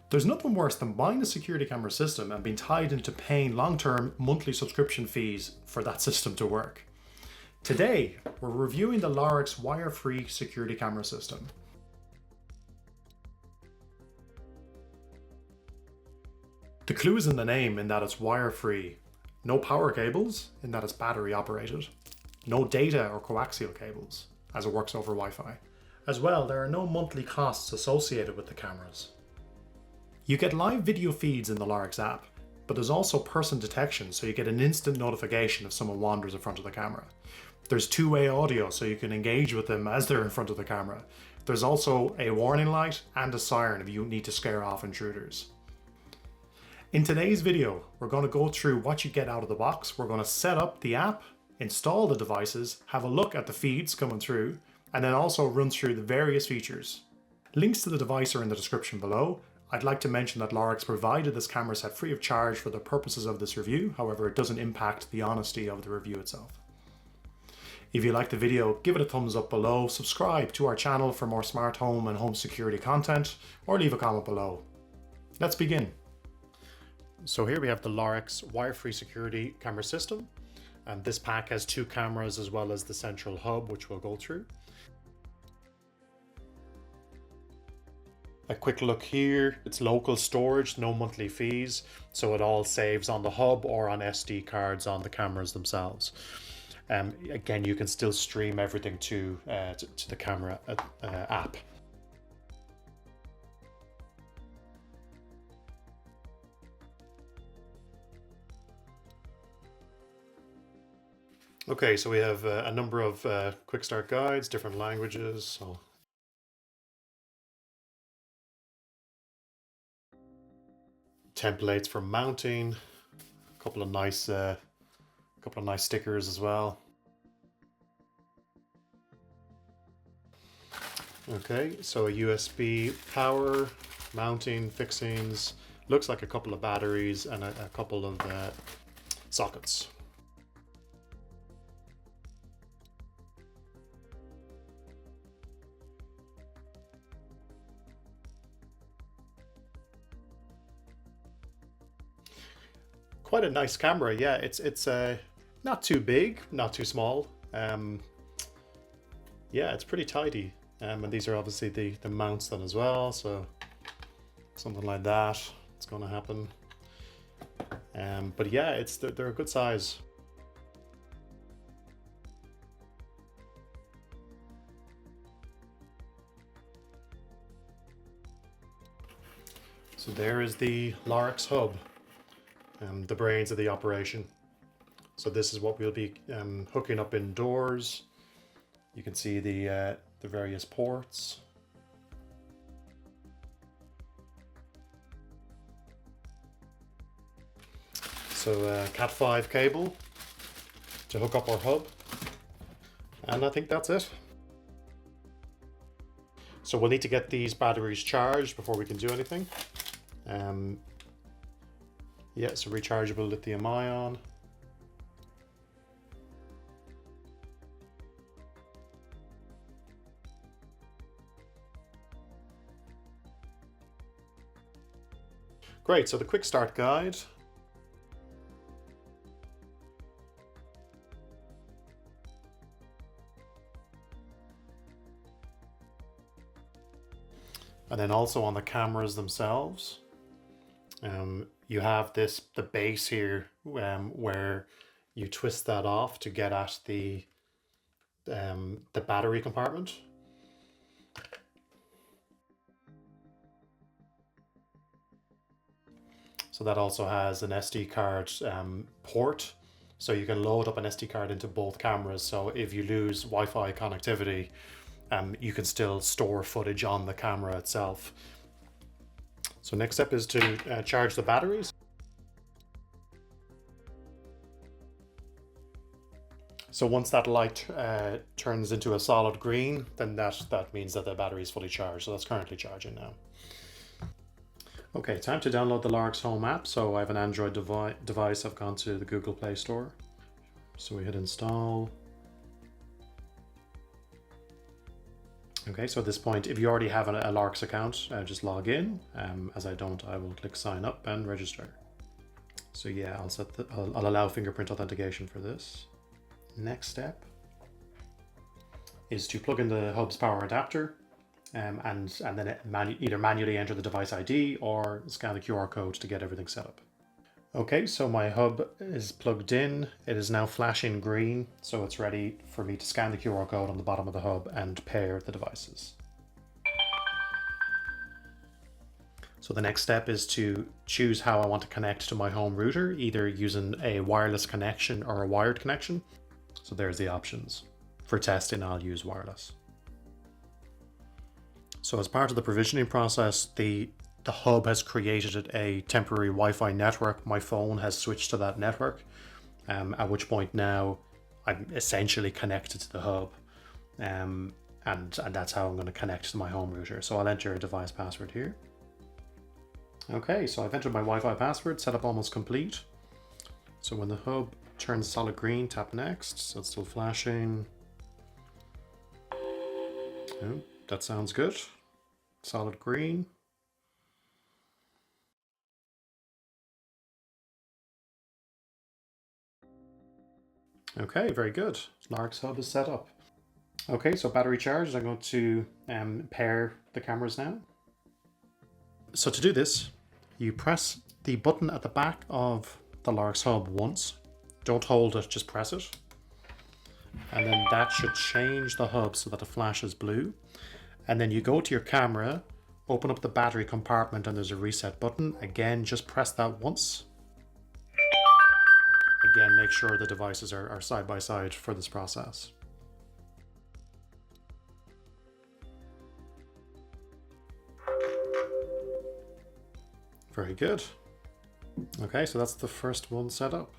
There's nothing worse than buying a security camera system and being tied into paying long-term monthly subscription fees for that system to work. Today, we're reviewing the Lorex wire-free security camera system. The clue is in the name in that it's wire-free. No power cables in that it's battery operated. No data or coaxial cables, as it works over Wi-Fi. As well, there are no monthly costs associated with the cameras. You get live video feeds in the Lorex app, but there's also person detection, so you get an instant notification if someone wanders in front of the camera. There's two-way audio, so you can engage with them as they're in front of the camera. There's also a warning light and a siren if you need to scare off intruders. In today's video, we're going to go through what you get out of the box. We're going to set up the app, install the devices, have a look at the feeds coming through, and then also run through the various features. Links to the device are in the description below. I'd like to mention that Lorex provided this camera set free of charge for the purposes of this review. However, it doesn't impact the honesty of the review itself. If you like the video, give it a thumbs up below, subscribe to our channel for more smart home and home security content, or leave a comment below. Let's begin. So here we have the Lorex wire-free security camera system. And this pack has two cameras as well as the central hub, which we'll go through. A quick look here, it's local storage, no monthly fees, so it all saves on the hub or on SD cards on the cameras themselves. Again, you can still stream everything to the camera app. Okay, so we have a number of quick start guides, different languages. So templates for mounting, a couple of nice stickers as well. Okay, so a USB power, mounting, fixings, looks like a couple of batteries and a couple of sockets. Quite a nice camera, yeah. It's not too big, not too small. Yeah, it's pretty tidy. And these are obviously the mounts then as well. So something like that, it's going to happen. But yeah, they're a good size. So there is the Lorex hub. The brains of the operation. So this is what we'll be hooking up indoors. You can see the various ports. So Cat 5 cable to hook up our hub. And I think that's it. So we'll need to get these batteries charged before we can do anything. Yeah, so rechargeable lithium ion. Great, so the quick start guide. And then also on the cameras themselves. You have the base here where you twist that off to get at the battery compartment. So that also has an SD card port, so you can load up an SD card into both cameras. So if you lose Wi-Fi connectivity, you can still store footage on the camera itself. So next step is to charge the batteries. So once that light turns into a solid green, then that means that the battery is fully charged. So that's currently charging now. Okay, time to download the Lorex Home app. So I have an Android device. I've gone to the Google Play Store. So we hit install. Okay, so at this point, if you already have a Lorex account, just log in. As I don't, I will click sign up and register. So yeah, I'll allow fingerprint authentication for this. Next step is to plug in the hub's power adapter, and then either manually enter the device ID or scan the QR code to get everything set up. Okay, so my hub is plugged in. It is now flashing green, so it's ready for me to scan the QR code on the bottom of the hub and pair the devices. So the next step is to choose how I want to connect to my home router, either using a wireless connection or a wired connection. So there's the options. For testing, I'll use wireless. So as part of the provisioning process, the hub has created a temporary Wi-Fi network. My phone has switched to that network, at which point now I'm essentially connected to the hub. And that's how I'm going to connect to my home router. So I'll enter a device password here. Okay, so I've entered my Wi-Fi password, setup almost complete. So when the hub turns solid green, tap next. So it's still flashing. Oh, that sounds good. Solid green. Okay, very good. Lorex hub is set up. Okay, so battery charged. I'm going to pair the cameras now. So to do this, you press the button at the back of the Lorex hub once. Don't hold it, just press it. And then that should change the hub so that the flash is blue. And then you go to your camera, open up the battery compartment, and there's a reset button. Again, just press that once. Again, make sure the devices are side by side for this process. Very good. Okay, so that's the first one set up.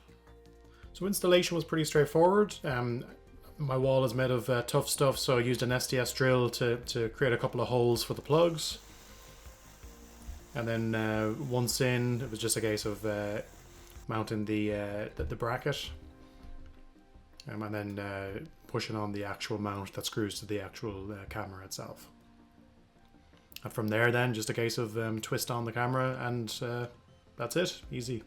So installation was pretty straightforward. My wall is made of tough stuff, so I used an SDS drill to create a couple of holes for the plugs. And then once in, it was just a case of mounting the bracket, and then pushing on the actual mount that screws to the actual camera itself. And from there then, just a case of twist on the camera, and that's it, easy.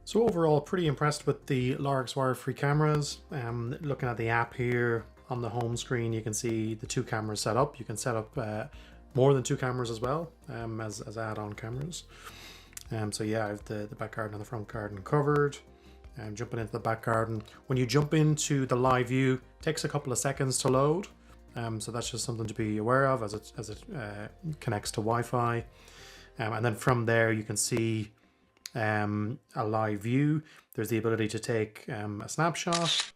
So overall, pretty impressed with the Lorex wire-free cameras. Looking at the app here on the home screen, you can see the 2 cameras set up. You can set up more than 2 cameras as well, as add-on cameras. So yeah, I have the back garden and the front garden covered. Jumping into the back garden. When you jump into the live view, it takes a couple of seconds to load. So that's just something to be aware of as it connects to Wi-Fi. And then from there, you can see a live view. There's the ability to take a snapshot.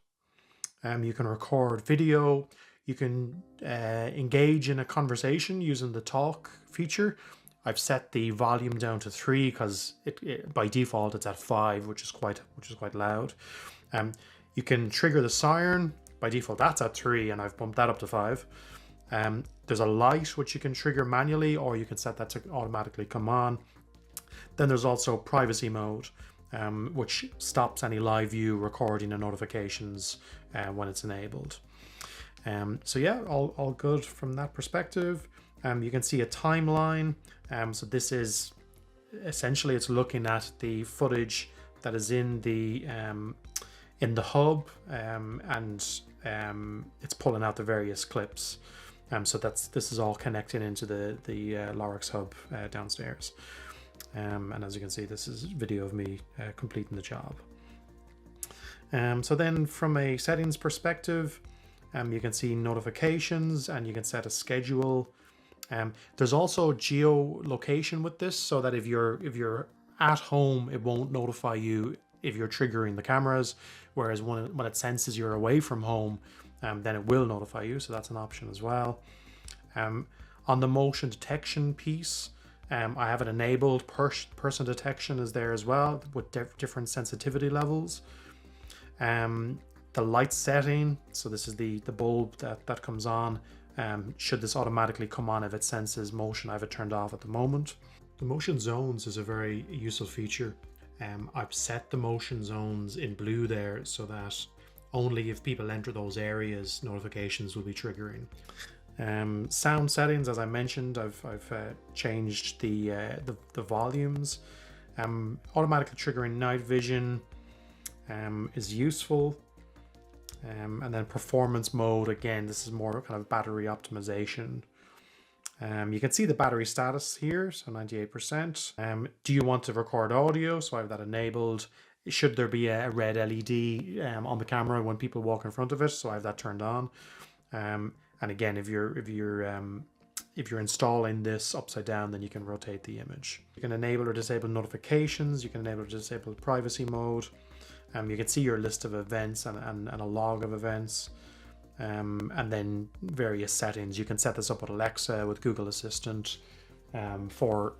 You can record video. You can engage in a conversation using the talk feature. I've set the volume down to 3 because by default it's at 5, which is quite loud. You can trigger the siren. By default that's at 3, and I've bumped that up to 5. There's a light which you can trigger manually, or you can set that to automatically come on. Then there's also privacy mode, which stops any live view recording and notifications when it's enabled. So yeah, all good from that perspective. You can see a timeline. So this is essentially, it's looking at the footage that is in the hub, and it's pulling out the various clips. So this is all connecting into the Lorex hub downstairs. And as you can see, this is video of me completing the job. So then from a settings perspective, you can see notifications, and you can set a schedule. There's also geolocation with this, so that if you're at home, it won't notify you if you're triggering the cameras, whereas when it senses you're away from home, then it will notify you. So that's an option as well. On the motion detection piece, I have it enabled. Person detection is there as well, with different sensitivity levels. The light setting, so this is the bulb that comes on. Should this automatically come on if it senses motion? I have it turned off at the moment. The motion zones is a very useful feature. I've set the motion zones in blue there so that only if people enter those areas notifications will be triggering. Sound settings, as I mentioned, I've changed the volumes. Automatically triggering night vision is useful. And then performance mode, again, this is more kind of battery optimization. You can see the battery status here, so 98%. Do you want to record audio? So I have that enabled. Should there be a red LED on the camera when people walk in front of it? So I have that turned on. And again, if you're installing this upside down, then you can rotate the image. You can enable or disable notifications. You can enable or disable privacy mode. You can see your list of events and a log of events. And then various settings. You can set this up with Alexa, with Google Assistant, for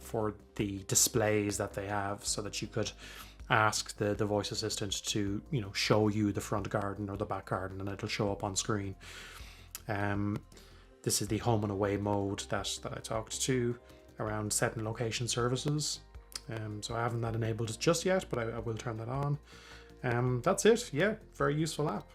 the displays that they have, so that you could ask the voice assistant to, you know, show you the front garden or the back garden, and it'll show up on screen. This is the home and away mode that I talked to around setting location services. So I haven't that enabled just yet, but I will turn that on. That's it. Yeah, very useful app.